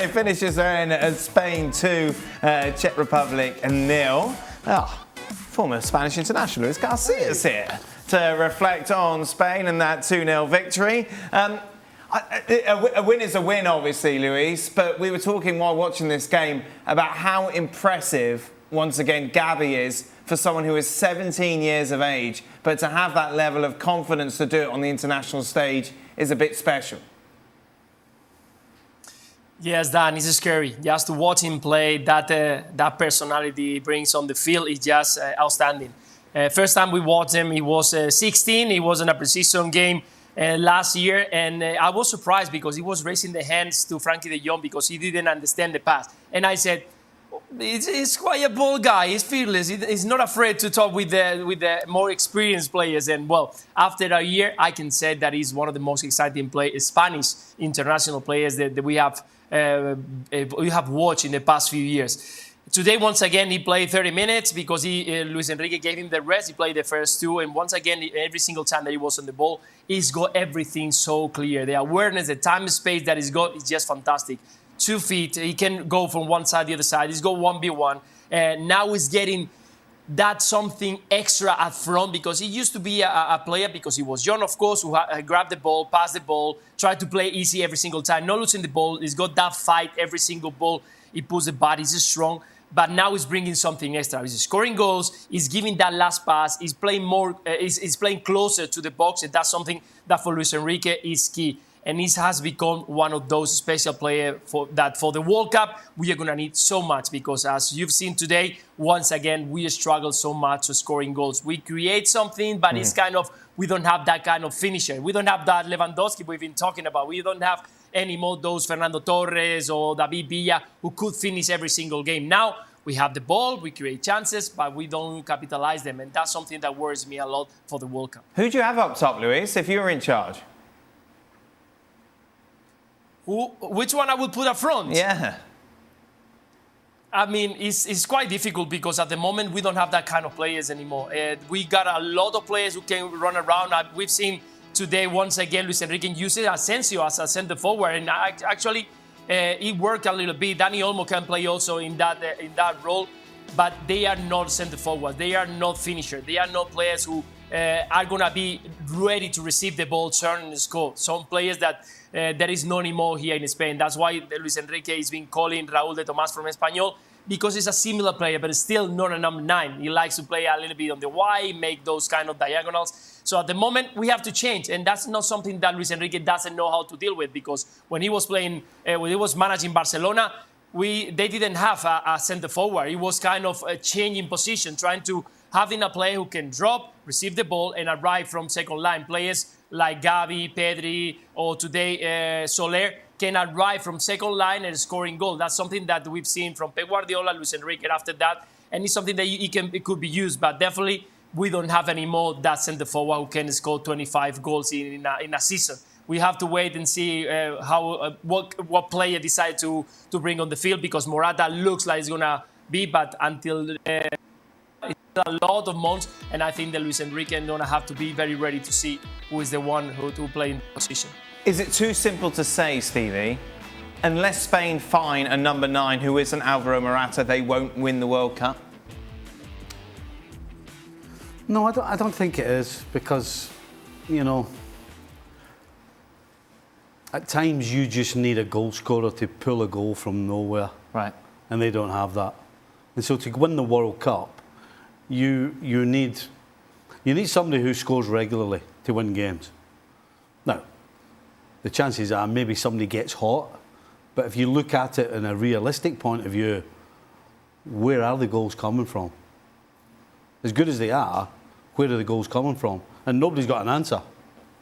it finishes then at Spain 2, Czech Republic 0. Former Spanish international Luis Garcia's here to reflect on Spain and that 2-0 victory. A win is a win, obviously, Luis, but we were talking while watching this game about how impressive, once again, Gavi is for someone who is 17 years of age, but to have that level of confidence to do it on the international stage is a bit special. Yes, Dan, it's scary. Just to watch him play, that personality he brings on the field is just outstanding. First time we watched him, he was 16. He was in a pre-season game last year, and I was surprised because he was raising the hands to Frankie de Jong because he didn't understand the pass. And I said, he's quite a bold guy. He's fearless. He's not afraid to talk with the more experienced players. And well, after a year, I can say that he's one of the most exciting Spanish international players that we have watched in the past few years. Today, once again, he played 30 minutes because Luis Enrique gave him the rest. He played the first 2, and once again, every single time that he was on the ball, he's got everything so clear. The awareness, the time and space that he's got is just fantastic. 2 feet, he can go from one side to the other side. He's got 1v1, and now he's getting that something extra up front because he used to be a player because he was young, of course, who grabbed the ball, passed the ball, tried to play easy every single time, not losing the ball. He's got that fight every single ball. He puts the body, he's strong. But now he's bringing something extra. He's scoring goals. He's giving that last pass. He's playing more. He's playing closer to the box, and that's something that for Luis Enrique is key. And he has become one of those special players for the World Cup we are gonna need so much because as you've seen today, once again we struggle so much to scoring goals. We create something, but it's kind of we don't have that kind of finisher. We don't have that Lewandowski we've been talking about. We don't have anymore those Fernando Torres or David Villa who could finish every single game. Now we have the ball, we create chances, but we don't capitalize them. And that's something that worries me a lot for the World Cup. Who do you have up top, Luis, if you were in charge? Which one I would put up front? Yeah. I mean, it's quite difficult because at the moment we don't have that kind of players anymore. We got a lot of players who can run around. We've seen today, once again, Luis Enrique uses Asensio as a centre forward, and actually it worked a little bit. Dani Olmo can play also in that role, but they are not centre forwards. They are not finishers. They are not players who are gonna be ready to receive the ball, turn and score. Some players that there is no anymore here in Spain. That's why Luis Enrique has been calling Raúl de Tomás from Espanyol, because he's a similar player, but still not a number 9. He likes to play a little bit on the wide, make those kind of diagonals. So at the moment, we have to change, and that's not something that Luis Enrique doesn't know how to deal with, because when he was playing, when he was managing Barcelona, they didn't have a centre forward. He was kind of changing position, trying to having a player who can drop, receive the ball, and arrive from second line. Players like Gavi, Pedri, or today Soler can arrive from second line and scoring goal. That's something that we've seen from Pep Guardiola, Luis Enrique after that, and it's something that it could be used. But definitely, we don't have anymore that centre forward who can score 25 goals in a season. We have to wait and see what player decide to bring on the field, because Morata looks like it's gonna be, but until a lot of months, and I think that Luis Enrique is gonna have to be very ready to see who is the one who to play in the position. Is it too simple to say, Stevie, unless Spain find a number 9 who isn't Alvaro Morata, they won't win the World Cup? No, I don't think it is, because, you know, at times you just need a goal scorer to pull a goal from nowhere. Right. And they don't have that. And so to win the World Cup, you need somebody who scores regularly to win games. Now, the chances are maybe somebody gets hot, but if you look at it in a realistic point of view, where are the goals coming from? As good as they are, where are the goals coming from? And nobody's got an answer.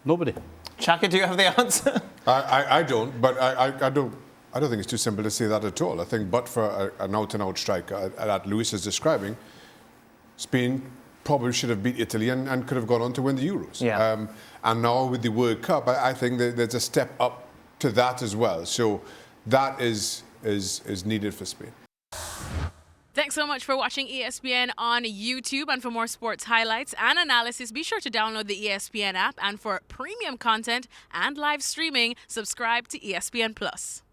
Nobody. Shaka, do you have the answer? I don't, but I don't think it's too simple to say that at all. I think, but for an out-and-out striker that Luis is describing, Spain probably should have beat Italy and could have gone on to win the Euros. Yeah. And now with the World Cup, I think that there's a step up to that as well. So that is needed for Spain. Thanks so much for watching ESPN on YouTube. And for more sports highlights and analysis, be sure to download the ESPN app. And for premium content and live streaming, subscribe to ESPN Plus.